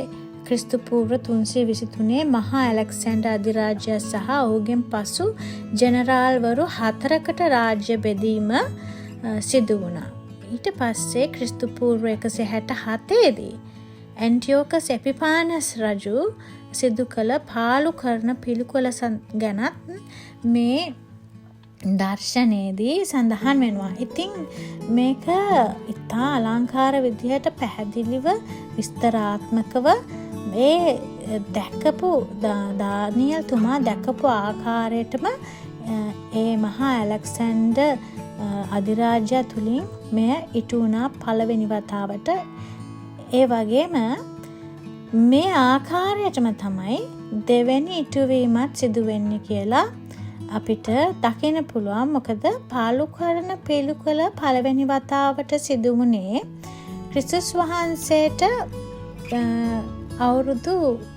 ක්‍රිස්තු පූර්ව 323 මහා ඇලෙක්සැන්ඩර් අධිරාජ්‍ය සහ ඔහුගෙන් පසු ජෙනරාල්වරු 4කට රාජ්‍ය බෙදීම සිදු වුණා. ඊට පස්සේ ක්‍රිස්තු පූර්ව 167 දී ඇන්ටියෝකස් එපිපානස් රජු සිදු කළ පාලු කරන පිළිකුල ගැනත් මේ දර්ශනයේදී සඳහන් වෙනවා. ඉතින් මේක ඉතා අලංකාර විදිහට පැහැදිලිව විස්තරාත්මකව මේ දැකපු දානියෙල් තුමා දැකපු ආකාරයටම ඒ මහා ඇලෙක්සැන්ඩර් අධිරාජ්‍ය තුලින් මෙය ඉටු වුණා පළවෙනි වතාවට. ඒ වගේම මේ ආකාරයටම තමයි දෙවෙනි ඉටුවීමත් සිදු වෙන්නේ කියලා අපිට දකින්න පුළුවන්. මොකද පාලු කරන පිළිකුල පළවෙනි වතාවට සිදු වුණේ ක්‍රිස්තුස් වහන්සේට අවුරුදු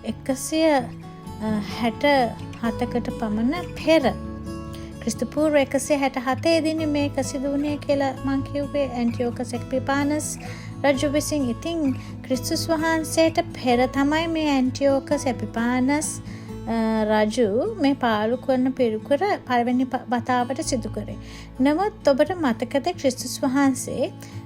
167කට පමණ පෙර. ක්‍රිස්තු පූර්ව 167 දී මේක සිදු වුණේ කියලා මම කිව්වේ ඇන්ටියෝකස් එපිපානස් රජු විසින්. ඉතින් ක්‍රිස්තුස් වහන්සේට පෙර තමයි මේ ඇන්ටියෝකස් එපිපානස් රජු මේ පාලු කරන පිළිකුර පළවෙනි වතාවට සිදු කරේ. නමුත් ඔබට මතකද ක්‍රිස්තුස් වහන්සේ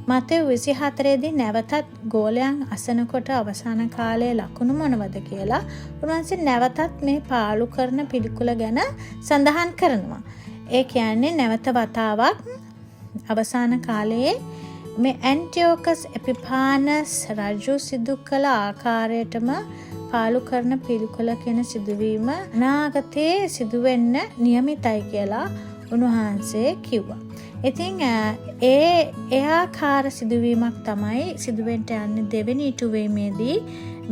මතෙව් 24 දී නැවතත් ගෝලයන් අසනකොට අවසාන කාලයේ ලකුණු මොනවද කියලා උන්වහන්සේ නැවතත් මේ පාලු කරන පිළිකුල ගැන සඳහන් කරනවා. ඒ කියන්නේ නැවත වතාවක් අවසාන කාලයේ මේ ඇන්ටියෝකස් එපිපානස් රජු සිදු කළ ආකාරයටම පාලු කරන පිළිකුල කියන සිදුවීම අනාගතයේ සිදුවෙන්න නියමිතයි කියලා උන්වහන්සේ කිව්වා. ඉතින් ඒ ආකාර සිදුවීමක් තමයි සිදුවෙන්න යන්නේ දෙවෙනි ඉටුවීමේදී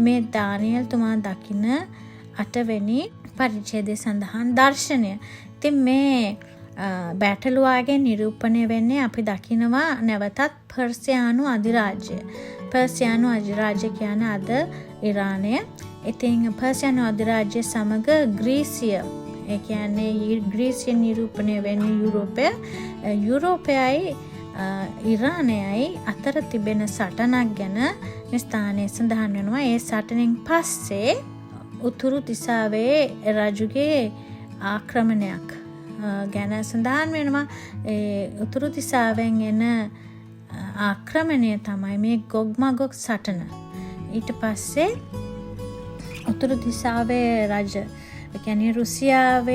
මේ දානියෙල් තුමා දකින 8 වෙනි පරිච්ඡේදයේ සඳහන් දර්ශනය. ඉතින් මේ බැටළුවාගේ නිරූපණය වෙන්නේ අපි දකිනවා නැවතත් පර්සියානු අධිරාජ්‍ය. පර්සියානු අධිරාජ්‍ය කියන්නේ අද ඉරානය. ඉතින් පර්සියානු අධිරාජ්‍ය සමග ග්‍රීසිය, ඒ කියන්නේ ග්‍රීසිය නිරූපණය වෙන්නේ යුරෝපයයි ඉරානයයි අතර තිබෙන සටනක් ගැන මේ ස්ථානයේ සඳහන් වෙනවා. ඒ සටනෙන් පස්සේ උතුරු දිසාවේ රජුගේ ආක්‍රමණයක් ගැන සඳහන් වෙනවා. ඒ උතුරු දිසාවෙන් එන ආක්‍රමණය තමයි මේ ගොග් මගොග් සටන. ඊට පස්සේ උතුරු දිසාවේ රජ, ඒ කියන්නේ රුසියාව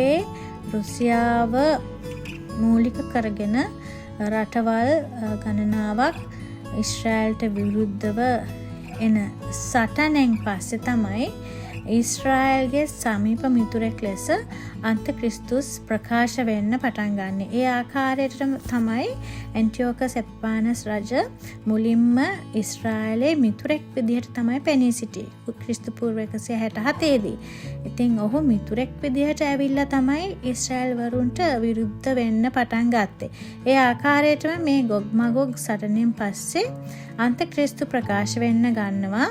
මූලික කරගෙන රටවල් ගණනාවක් ඊශ්‍රායලට විරුද්ධව එන සටනෙන් පස්සේ තමයි ඊශ්‍රායල්ගේ සමීප මිතුරෙක් ලෙස අන්ත ක්‍රිස්තුස් ප්‍රකාශ වෙන්න පටන් ගන්න. ඒ ආකාරයට තමයි ඇන්ටියෝකස් එප්පානස් රජ මුලින්ම ඊශ්‍රායලේ මිතුරෙක් විදිහට තමයි පෙනී සිටියේ. ක්‍රිස්තු පූර්ව 167 දී. ඉතින් ඔහු මිතුරෙක් විදිහට ඇවිල්ලා තමයි ඊශ්‍රායල් වරුන්ට විරුද්ධ වෙන්න පටන් ගත්තේ. ඒ ආකාරයටම මේ ගොග් මගොග් සටනෙන් පස්සේ අන්ත ක්‍රිස්තු ප්‍රකාශ වෙන්න ගන්නවා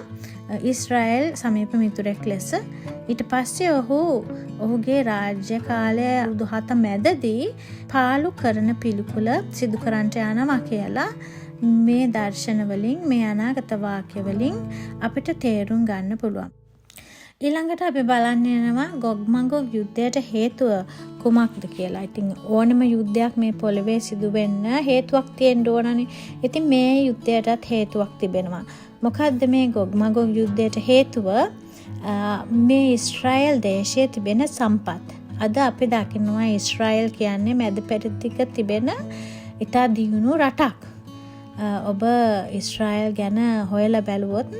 ඊශ්‍රායල් සමීප මිතුරෙක් ලෙස. ඊට පස්සේ ඔහුගේ රාජ්‍ය කාලය අවුරුදු 7 මැදදී පාලු කරන පිළිකුල සිදු කරන්නට යනවා කියලා මේ දර්ශන වලින් මේ අනාගත වාක්‍ය වලින් අපිට තේරුම් ගන්න පුළුවන්. ඊළඟට අපි බලන්න යනවා ගොග් මගොග් යුද්ධයට හේතුව කුමක්ද කියලා. ඉතින් ඕනම යුද්ධයක් මේ පොළවේ සිදු වෙන්න හේතුවක් තියෙන්න ඕනනේ. ඉතින් මේ යුද්ධයටත් හේතුවක් තිබෙනවා. මොකද්ද මේ ගොග් මගොග් යුද්ධයට හේතුව? මේ ඊශ්‍රායල් දේශයේ තිබෙන සම්පත්. අද අපි දකිනවා ඊශ්‍රායල් කියන්නේ මැද පෙරදිග තිබෙන ඉතා දියුණු රටක්. ඔබ ඊශ්‍රායල් ගැන හොයලා බැලුවොත්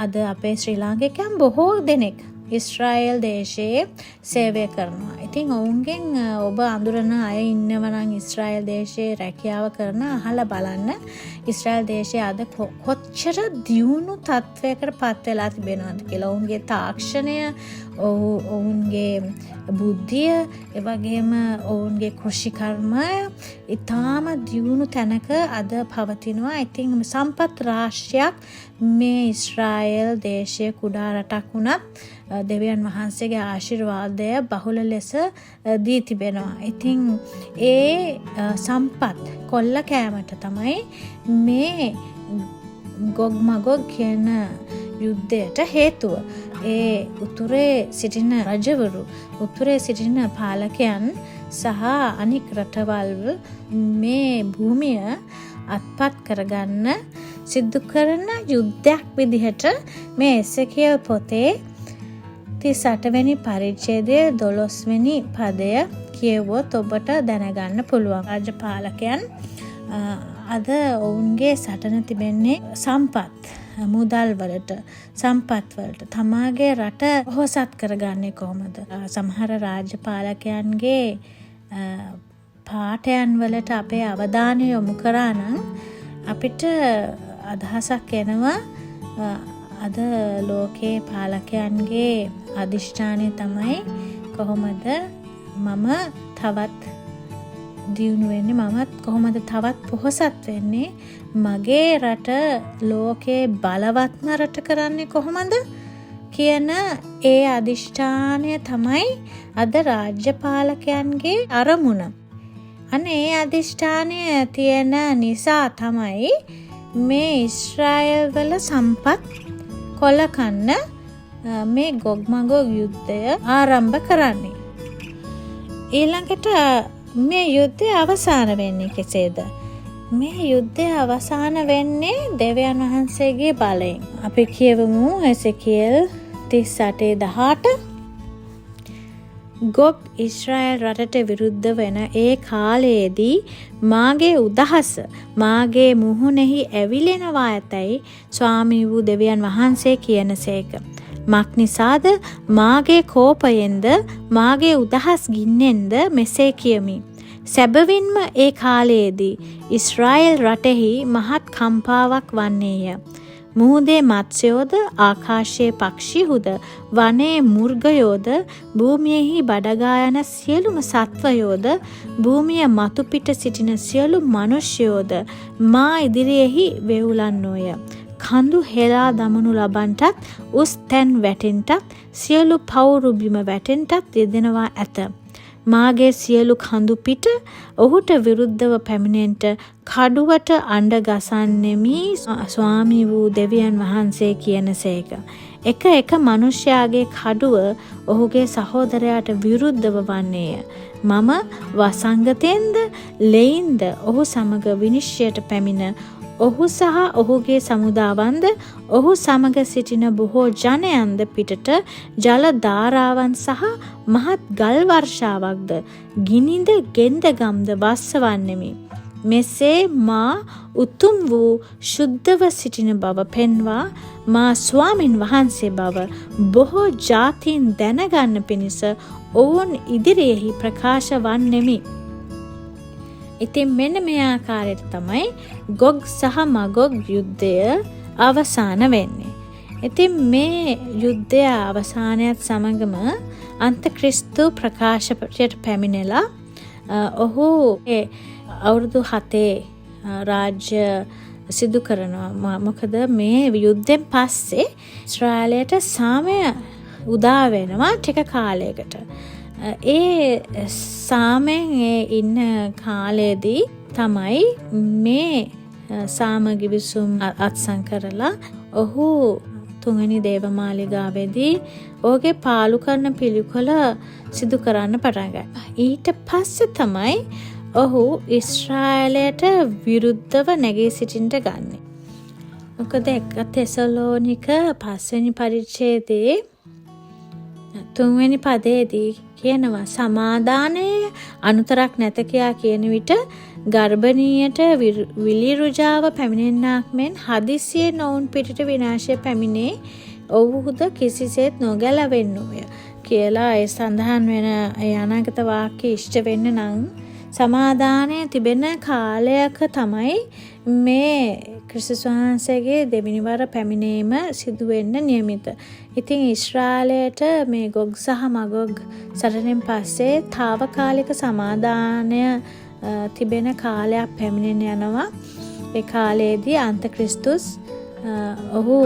අද අපේ ශ්‍රී ලාංකිකයන් බොහෝ දෙනෙක් ඊශ්‍රායල් දේශයේ සේවය කරනවා. ඉතින් ඔවුන්ගෙන් ඔබ අඳුරන අය ඉන්නවනම් ඊශ්‍රායල් දේශයේ රැකියාව කරන අහලා බලන්න. ඊශ්‍රායල් දේශයේ අද කොච්චර දියුණු තත්වයකට පත් වෙලා තිබෙනවද කියලා. ඔවුන්ගේ තාක්ෂණය, ඔවුන්ගේ බුද්ධිය, ඒ වගේම ඔවුන්ගේ කෘෂිකර්මය ඉතාම දියුණු තැනක අද පවතිනවා. ඉතින් සම්පත් රාශියක් මේ ඊශ්‍රායල් දේශයේ කුඩා රටක් වුණත් දෙවියන් වහන්සේගේ ආශිර්වාදය බහුල ලෙස දී තිබෙනවා. ඉතින් ඒ සම්පත් කොල්ල කෑමට තමයි මේ ගොග් මගොග් කියන යුද්ධයට හේතුව. ඒ උතුරේ සිටින රජවරු, උතුරේ සිටින පාලකයන් සහ අනික් රටවල් මේ භූමිය අත්පත් කරගන්න සිදු කරන යුද්ධයක් විදිහට මේ එසේකියල් පොතේ 38 වෙනි පරිච්ඡේදයේ 12 වෙනි පදය කියවුවොත් ඔබට දැනගන්න පුළුවන්. රාජපාලකයන් අද ඔවුන්ගේ සටන තිබෙන්නේ සම්පත්, මුදල් වලට, සම්පත් වලට. තමාගේ රට පොහොසත් කරගන්නේ කොහොමද? සමහර රාජපාලකයන්ගේ පාඨයන් වලට අපේ අවධානය යොමු කරා නම් අපිට අදහසක් එනවා අද ලෝකේ පාලකයන්ගේ අදිෂ්ඨානය තමයි කොහොමද මම තවත් දියුණු වෙන්නේ, මමත් කොහොමද තවත් පොහොසත් වෙන්නේ, මගේ රට ලෝකේ බලවත්ම රට කරන්නේ කොහොමද කියන ඒ අදිෂ්ඨානය තමයි අද රාජ්‍ය පාලකයන්ගේ අරමුණ. අනේ ඒ අදිෂ්ඨානය තියෙන නිසා තමයි මේ ඊශ්‍රායල් වල සම්පත් කොලකන්න මේ ගොග් මගොග් යුද්ධය ආරම්භ කරන්නේ. ඊළඟට මේ යුද්ධය අවසාන වෙන්නේ කෙසේද? මේ යුද්ධය අවසාන වෙන්නේ දෙවියන් වහන්සේගේ බලයෙන්. අපි කියවමු එසේකියල් 38:18. ගොග් ඊශ්‍රායල් රටට විරුද්ධ වෙන ඒ කාලයේදී මාගේ උදහස මාගේ මුහුණෙහි ඇවිලෙනවා ඇතැයි ස්වාමී වූ දෙවියන් වහන්සේ කියනසේක. මක් නිසාද මාගේ කෝපයෙන්ද මාගේ උදහස් ගින්නෙන්ද මෙසේ කියමි. සැබවින්ම ඒ කාලයේදී ඊශ්‍රායල් රටෙහි මහත් කම්පාවක් වන්නේය. මුහුදේ මත්ස්‍යයෝද ආකාශයේ පක්ෂිහුද වනයේ මුර්ගයෝද භූමියෙහි බඩගා යන සියලුම සත්වයෝද භූමිය මතු පිට සිටින සියලු මනුෂ්‍යයෝද මා ඉදිරියෙහි වෙවුලන්නෝය. කඳු හෙලා දමනු ලබන්ටත් උස් තැන් වැටෙන්ටත් සියලු පවුරු බිම වැටෙන්ටත් යෙදෙනවා ඇත. මාගේ සියලු කඳු පිට ඔහුට විරුද්ධව පැමිණෙන්ට කඩුවට අඬ ගසන්නෙමි ස්වාමී වූ දෙවියන් වහන්සේ කියනසේක. එක මනුෂ්‍යයාගේ කඩුව ඔහුගේ සහෝදරයාට විරුද්ධව වන්නේය. මම වසංගතයෙන්ද ලෙයින්ද ඔහු සමග විනිශ්චයට පැමිණ ඔහු සහ ඔහුගේ සමුදාවන්ද ඔහු සමග සිටින බොහෝ ජනයන්ද පිටට ජල ධාරාවන් සහ මහත් ගල් වර්ෂාවක්ද ගිනිද ගෙන්දගම්ද වස්සවන්නෙමි. මෙසේ මා උතුම් වූ ශුද්ධව සිටින බව පෙන්වා මා ස්වාමින් වහන්සේ බව බොහෝ ජාතීන් දැනගන්න පිණිස ඔවුන් ඉදිරියෙහි ප්‍රකාශ වන්නෙමි. ඉතින් මෙන්න මේ ආකාරයට තමයි ගොග් සහ මගොග් යුද්ධය අවසාන වෙන්නේ. ඉතින් මේ යුද්ධය අවසානයත් සමගම අන්තක්‍රිස්තු ප්‍රකාශයට පැමිණෙලා ඔහු අවුරුදු 7 රාජ්‍ය සිදු කරනවා. මොකද මේ යුද්ධෙන් පස්සේ ඊශ්‍රායලයට සාමය උදා වෙනවා ටික කාලයකට. ඒ සාමෙන් ඉන්න කාලයේදී තමයි මේ සාම ගිවිසුම් අත්සන් කරලා ඔහු 3 වෙනි දේවමාලිගාවේදී ඔහුගේ පාලු කරන පිළිකුල සිදු කරන්න පටන් ගත්තා. ඊට පස්සේ තමයි ඔහු ඊශ්‍රායලයට විරුද්ධව නැගී සිටින්න ගන්නේ. මොකද 1 තෙසලෝනික 5 වෙනි පරිච්ඡේදයේ 3 වෙනි පදයේදී කියනවා සමාදානයේ අනුතරක් නැත කියා කියන විට ගර්භණීයට විලිරුජාව පැමිණෙන්නාක් මෙන් හදිසියෙන් ඔවුන් පිටට විනාශය පැමිණේ ඔවුහුද කිසිසේත් නොගැලවෙන්නේය කියලා ඒ සඳහන් වෙන අනාගත වාක්‍ය ඉෂ්ට වෙන්න නම් සමාදානය තිබෙන කාලයක තමයි මේ ක්‍රිස්තුස් වහන්සේගේ දෙවෙනි වර පැමිණීම සිදු වෙන්න නියමිත. ඉතින් ඊශ්‍රායලයට මේ ගොග් සහ මගොග් සටනෙන් පස්සේ తాවකාලික සමාදානය තිබෙන කාලයක් පැමිණෙන යනවා. ඒ කාලයේදී අන්තක්‍රිස්තුස් ඔහු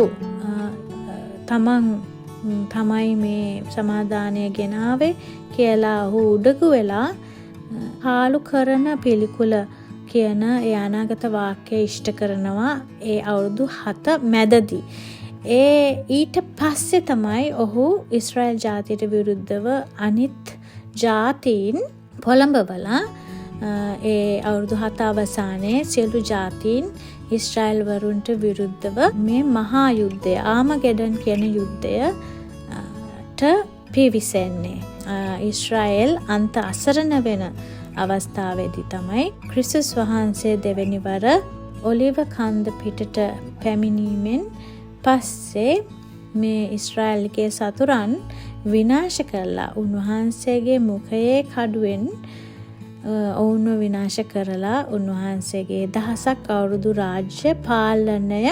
තමයි මේ සමාදානය ගෙනාවේ කියලා ඔහු උඩගු වෙලා පාලු කරන පිළිකුල කියන ඒ අනාගත වාක්‍ය ඉෂ්ට කරනවා ඒ අවුරුදු 7 මැදදී. ඊට පස්සේ තමයි ඔහු ඊශ්‍රායල් ජාතියට විරුද්ධව අනිත් ජාතීන් පොළඹවලා ඒ අවුරුදු 7 අවසානයේ සියලු ජාතීන් ඊශ්‍රායල් වරුන්ට විරුද්ධව මේ මහා යුද්ධය ආමගෙඩන් කියන යුද්ධයට පිවිසෙන්නේ. ඊශ්‍රායල් අන්ත අසරණ වෙන අවස්ථාවේදී තමයි ක්‍රිස්තුස් වහන්සේ දෙවෙනි වර ඔලිව කන්ද පිටට පැමිණීමෙන් පස්සේ මේ ඊශ්‍රායල්ගේ සතුරන් විනාශ කළා. උන්වහන්සේගේ මුඛයේ කඩුවෙන් ඔවුන්ව විනාශ කරලා උන්වහන්සේගේ දහසක් අවුරුදු රාජ්‍ය පාලනය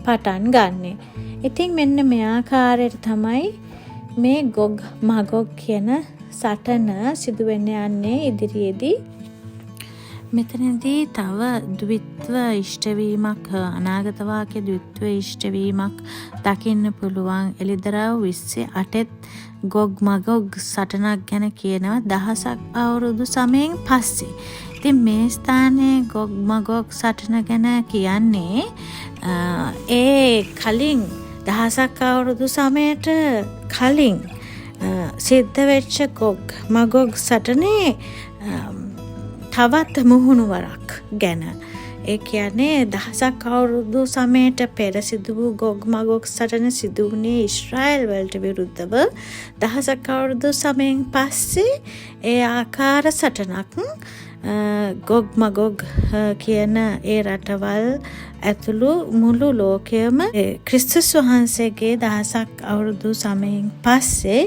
පටන් ගන්නෙ. ඉතින් මෙන්න මේ ආකාරයට තමයි මේ ගොග් මගොග් කියන සටන සිදු වෙන්න යන්නේ ඉදිරියේදී. මෙතනදී තව ද්විත්ව ඉෂ්ටවීමක් අනාගත වාක්‍ය ද්විත්ව ඉෂ්ටවීමක් දකින්න පුළුවන්. එළිදරව් 28 ගොග් මගොග් සටනක් ගැන කියනවා දහසක් අවුරුදු සමයෙන් පස්සේ. ඉතින් මේ ස්ථානයේ ගොග් මගොග් සටන ගැන කියන්නේ ඒ කලින් දහසක් අවුරුදු සමයට කලින් සිද්ධ වෙච්ච ගොග් මගොග් සටනේ තවත් මුහුණුවරක් ගැන. ඒ කියන්නේ දහසක් අවුරුදු සමයට පෙර සිදු වූ ගොග් මගොග් සටන සිදු වුණේ ඊශ්‍රායල් වලට විරුද්ධව. දහසක් අවුරුදු සමයෙන් පස්සේ ඒ ආකාර සටනක් ගොග් මගොග් කියන ඒ රටවල් ඇතුළු මුළු ලෝකයම ක්‍රිස්තුස් වහන්සේගේ දහසක් අවුරුදු සමයෙන් පස්සේ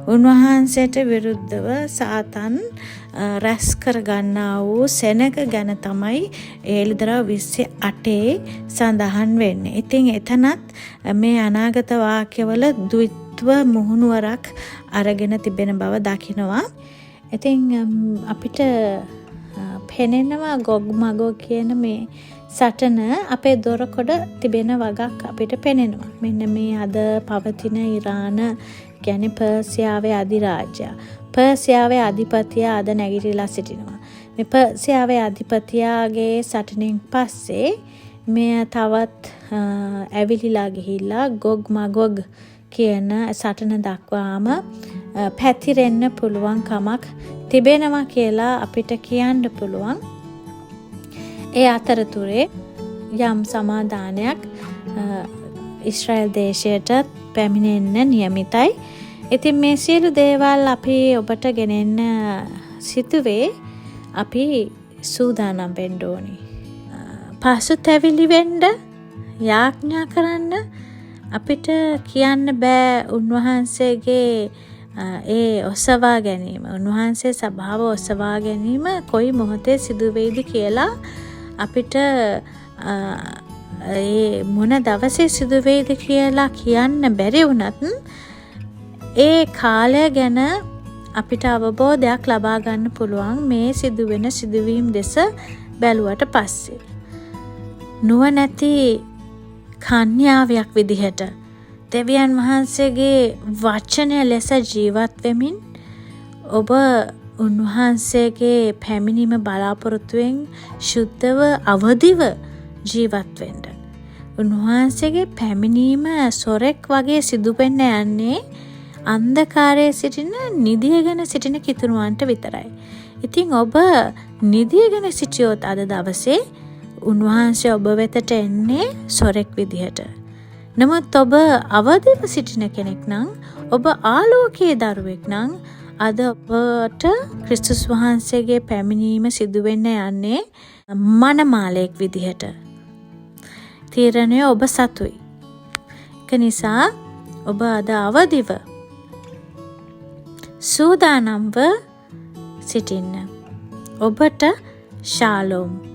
උන්වහන්සේට විරුද්ධව සාතන් රැස් කරගන්නා වූ සෙනග ගැන තමයි එළිදරව් 28 සඳහන් වෙන්නේ. ඉතින් එතනත් මේ අනාගත වාක්‍යවල ද්විත්ව මුහුණුවරක් අරගෙන තිබෙන බව දකිනවා. ඉතින් අපිට පෙනෙනවා ගොග් මගොග් කියන මේ සටන අපේ දොරකොඩ තිබෙන වගක් අපිට පෙනෙනවා. මෙන්න මේ අද පවතින ඉරාන කියන්නේ පර්සියාවේ අධිරාජ්‍යය. පර්සියාවේ අධිපතියා අද නැගිටලා සිටිනවා. මේ පර්සියාවේ අධිපතියාගේ සටනෙන් පස්සේ මෙය තවත් ඇවිලිලා ගිහිල්ලා ගොග් මගොග් කියන සටන දක්වාම පැතිරෙන්න පුළුවන් කමක් තිබෙනවා කියලා අපිට කියන්න පුළුවන්. ඒ අතරතුරේ යම් සමාදානයක් ඊශ්‍රායල් දේශයට පැමිණෙන්න නියමිතයි. ඉතින් මේ සියලු දේවල් අපි ඔබට ගෙනෙන්න සිටුවේ අපි සූදානම් වෙන්න ඕනි. පසුතැවිලි වෙන්න යාඥා කරන්න අපිට කියන්න බෑ උන්වහන්සේගේ ඒ ඔසවා ගැනීම, උන්වහන්සේ සභාව ඔසවා ගැනීම කොයි මොහොතේ සිදු වෙයිද කියලා අපිට ඒ මොන දවසේ සිදු වෙයිද කියලා කියන්න බැරි වුණත් ඒ කාලය ගැන අපිට අවබෝධයක් ලබා ගන්න පුළුවන් මේ සිදුවෙන සිදුවීම් දෙස බැලුවට පස්සේ. නුවණැති කන්‍යාවක් විදිහට දෙවියන් වහන්සේගේ වචනය ලෙස ජීවත් වෙමින් ඔබ උන්වහන්සේගේ පැමිණීම බලාපොරොත්තුවෙන් ශුද්ධව අවදිව ජීවත් වෙන්න. උන්වහන්සේගේ පැමිණීම සොරෙක් වගේ සිදු වෙන්න යන්නේ අන්ධකාරයේ සිටින නිදියගෙන සිටින කිතුණුවන්ට විතරයි. ඉතින් ඔබ නිදියගෙන සිටියොත් අද දවසේ උන්වහන්සේ ඔබ වෙතට එන්නේ සොරෙක් විදිහට. නමුත් ඔබ අවදිව සිටින කෙනෙක් නම්, ඔබ ආලෝකයේ දරුවෙක් නම් අද ඔබට ක්‍රිස්තුස් වහන්සේගේ පැමිණීම සිදු වෙන්න යන්නේ මනමාලයෙක් විදිහට. තීරණය ඔබ සතුයි. ඒක නිසා ඔබ අද අවදිව සූදානම්ව සිටින්න. ඔබට ශාලෝම්.